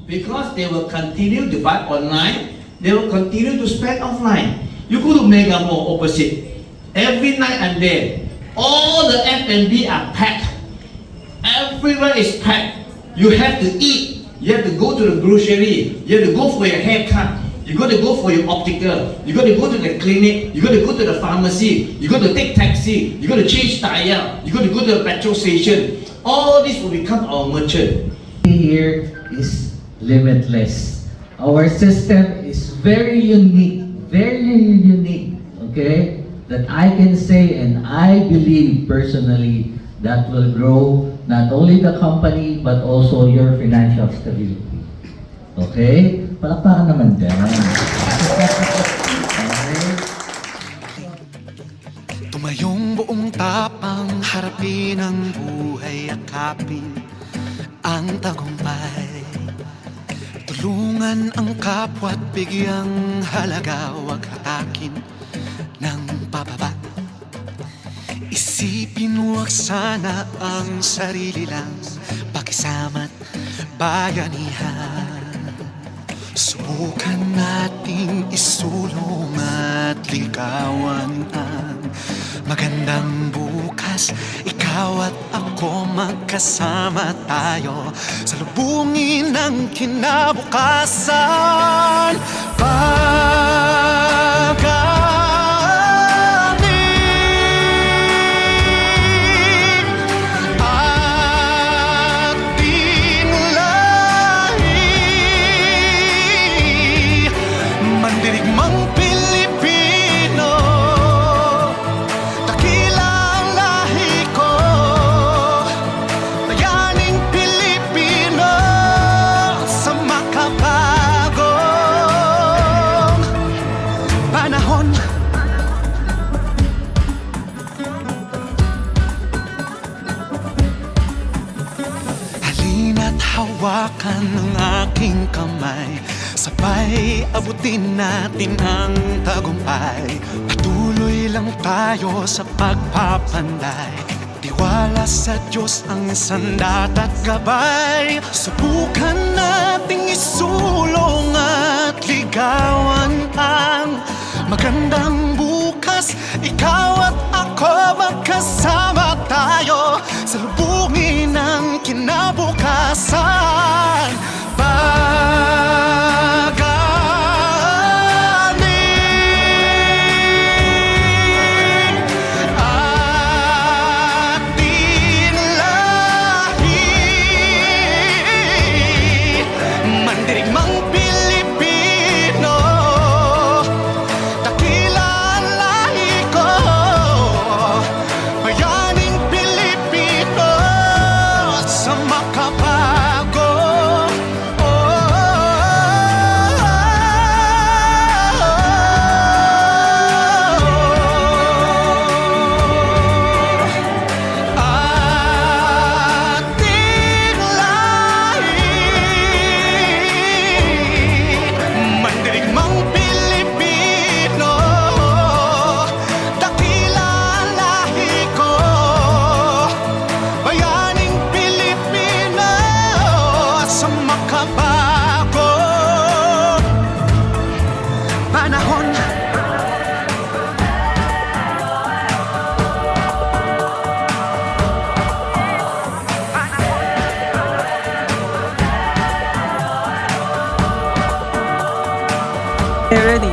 Because they will continue to buy online, they will continue to spend offline. You go to Mega Mall opposite. Every night I'm there. All the F&B are packed. Everywhere is packed. You have to eat. You have to go to the grocery. You have to go for your haircut. You got to go for your optical. You got to go to the clinic. You got to go to the pharmacy. You got to take taxi. You got to change tire. You got to go to the petrol station. All this will become our merchant. Here is limitless. Our system is very unique, okay? That I can say and I believe personally that will grow not only the company but also your financial stability. Okay? Palakpakan naman dyan. Tumayong buong tapang harapin ang buhay, akapin ang tagumpay. Tulungan ang kapwa at bigyang halaga, wag hatakin ng pababa. Isipin wag sana ang sarili lang, pakisama't bayanihan. Subukan nating isulong at ligawan ang magandang bukas. Ikaw at ako magkasama tayo sa lubungin ng kinabukasan. Hawakan ng aking kamay, sabay abutin natin ang tagumpay. Patuloy lang tayo sa pagpapanday, tiwala sa Diyos ang sandat at gabay. Subukan nating isulong at ligawan ang magandang bukas. Ikaw at ako magkasama tayo sa lubungin ng kinabukasan. Pagaling ating lahi, mandirigmang Pilipino, dakila ang lahi ko, bayaning Pilipino sa makabago. Ready?